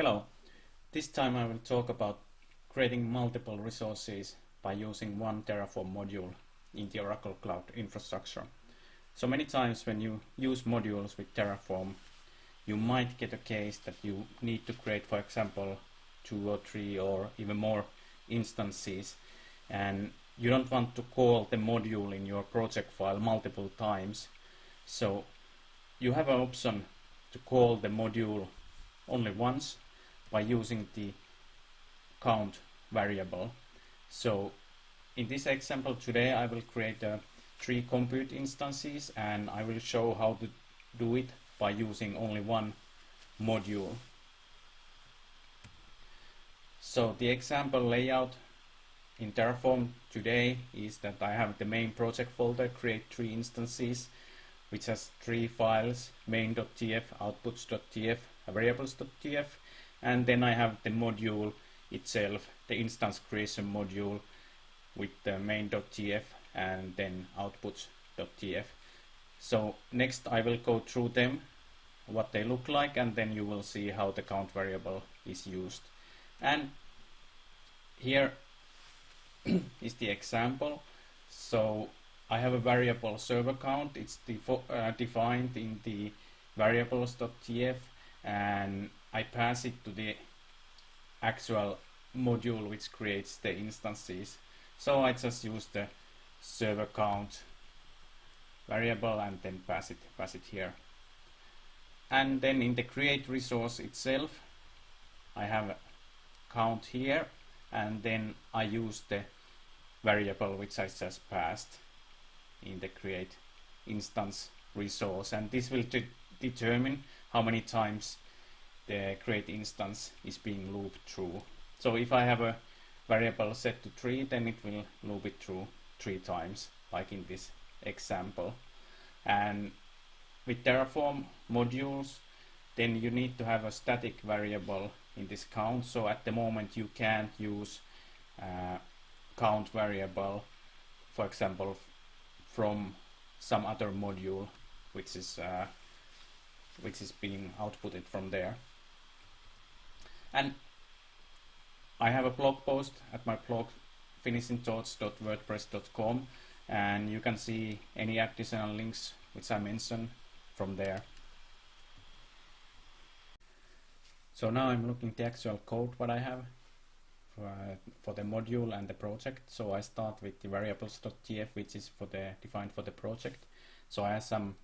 Hello, this time I will talk about creating multiple resources by using one Terraform module in the Oracle Cloud infrastructure. So many times when you use modules with Terraform, you might get a case that you need to create, for example, 2 or 3 or even more instances, and you don't want to call the module in your project file multiple times. So you have an option to call the module only once by using the count variable. So in this example today I will create 3 compute instances, and I will show how to do it by using only one module. So the example layout in Terraform today is that I have the main project folder, create 3 instances, which has 3 files, main.tf, outputs.tf, variables.tf, and then I have the module itself, the instance creation module with the main.tf and then outputs.tf. So next I will go through them, what they look like, and then you will see how the count variable is used. And here is the example. So I have a variable server count. It's defined in the variables.tf, and I pass it to the actual module which creates the instances. So I just use the server count variable and then pass it here. And then in the create resource itself, I have a count here, and then I use the variable which I just passed in the create instance resource, and this will determine how many times the create instance is being looped through. So if I have a variable set to 3, then it will loop it through 3 times, like in this example. And with Terraform modules, then you need to have a static variable in this count. So at the moment you can't use count variable, for example, from some other module which is being outputted from there. And I have a blog post at my blog finishingthoughts.wordpress.com, and you can see any additional links which I mentioned from there. So now I'm looking at the actual code what I have for the module and the project. So I start with the variables.tf, which is defined for the project. So I have some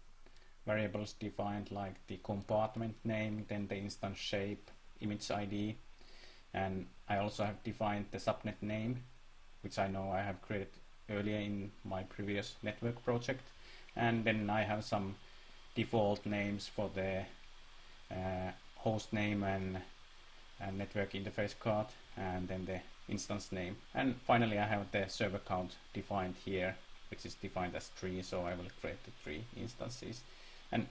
variables defined like the compartment name, then the instance shape, image ID, and I also have defined the subnet name, which I know I have created earlier in my previous network project. And then I have some default names for the host name and network interface card, and then the instance name. And finally I have the server count defined here, which is defined as 3, so I will create the 3 instances. And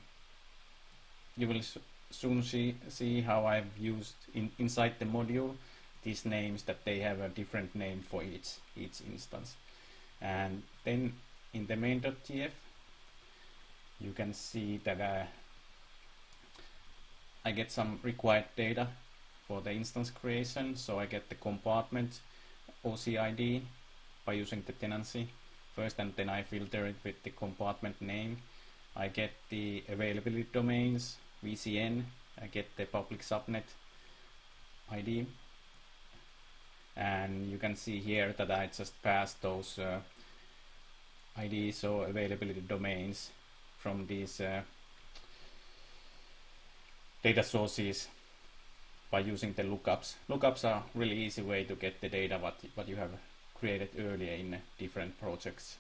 you will soon see how I've used inside the module these names, that they have a different name for each instance. And then in the main.tf you can see that I get some required data for the instance creation. So I get the compartment OCID by using the tenancy first, and then I filter it with the compartment name. I get the availability domains, VCN, I get the public subnet ID, and you can see here that I just passed those IDs, so availability domains, from these data sources by using the lookups. Lookups are really easy way to get the data what you have created earlier in different projects.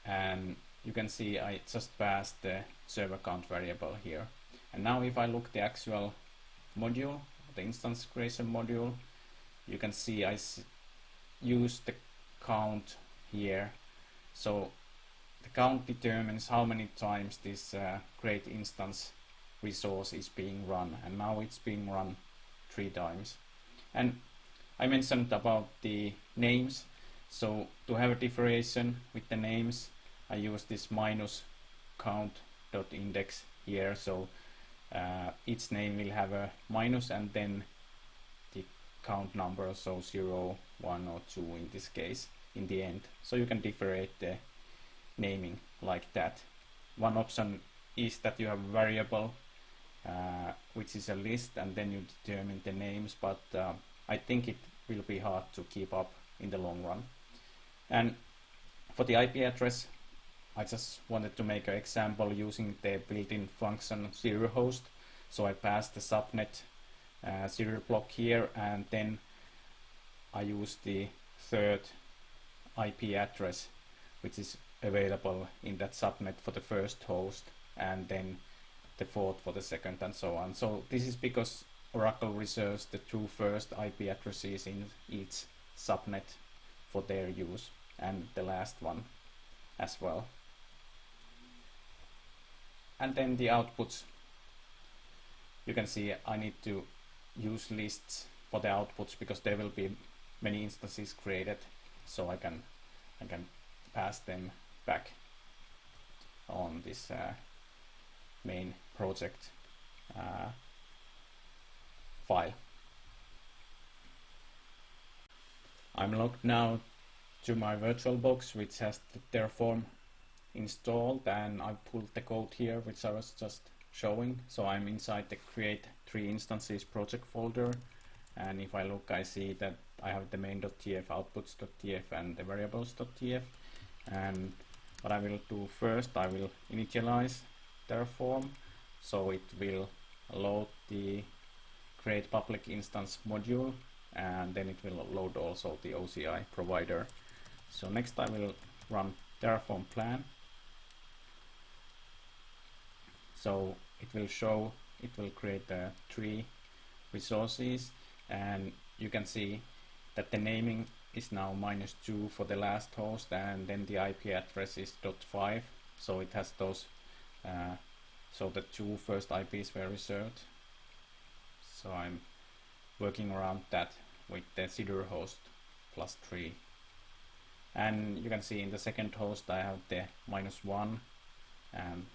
And you can see I just passed the server count variable here. And now if I look at the actual module, the instance creation module, you can see I use the count here. So the count determines how many times this create instance resource is being run, and now it's being run 3 times. And I mentioned about the names. So to have a differentiation with the names, I use this minus count.index here. So each name will have a minus and then the count number, so 0, 1 or 2 in this case in the end. So you can differentiate the naming like that. One option is that you have a variable which is a list, and then you determine the names, but I think it will be hard to keep up in the long run. And for the IP address, I just wanted to make an example using the built-in function serial host. So I pass the subnet serial block here, and then I use the third IP address which is available in that subnet for the first host, and then the fourth for the second, and so on. So this is because Oracle reserves the two first IP addresses in each subnet for their use, and the last one as well. And then the outputs, you can see I need to use lists for the outputs because there will be many instances created, so I can pass them back on this main project file. I'm logged now to my VirtualBox, which has the Terraform installed, and I've pulled the code here which I was just showing. So I'm inside the create 3 instances project folder, and if I look, I see that I have the main.tf, outputs.tf and the variables.tf. And what I will do first, I will initialize Terraform, so it will load the create public instance module, and then it will load also the OCI provider. So next I will run Terraform plan. So it will create the 3 resources, and you can see that the naming is now -2 for the last host, and then the IP address is .5, so it has those so the 2 first IPs were reserved. So I'm working around that with the Cedar host +3, and you can see in the second host I have the -1 and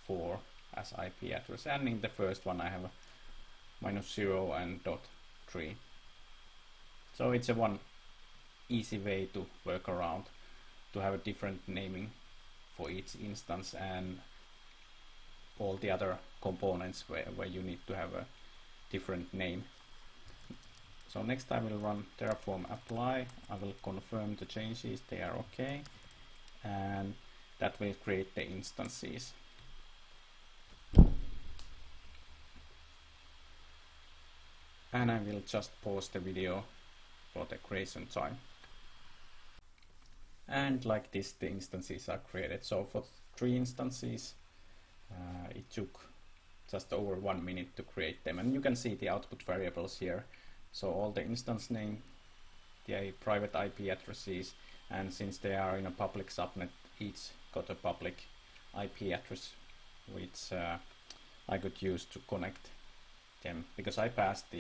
.4 as IP address, and in the first one I have -0 and .3. So it's a one easy way to work around, to have a different naming for each instance and all the other components where you need to have a different name. So next I will run Terraform apply. I will confirm the changes, they are okay, and that will create the instances. And I will just pause the video for the creation time. And like this, the instances are created. So for 3 instances, it took just over 1 minute to create them, and you can see the output variables here. So all the instance name, the private IP addresses, and since they are in a public subnet, each got a public IP address which I could use to connect them, because I passed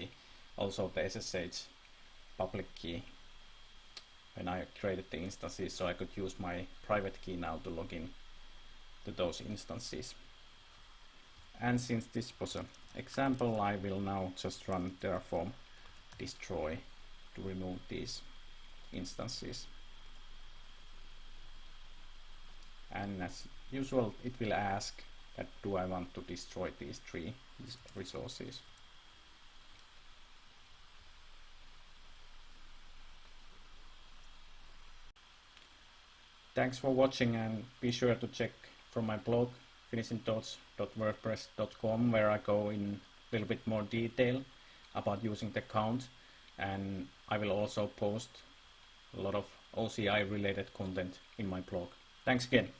also the SSH public key when I created the instances, so I could use my private key now to log in to those instances. And since this was an example, I will now just run Terraform destroy to remove these instances. And as usual, it will ask that do I want to destroy these 3 resources. Thanks for watching, and be sure to check from my blog finishingthoughts.wordpress.com, where I go in a little bit more detail about using the count, and I will also post a lot of OCI related content in my blog. Thanks again.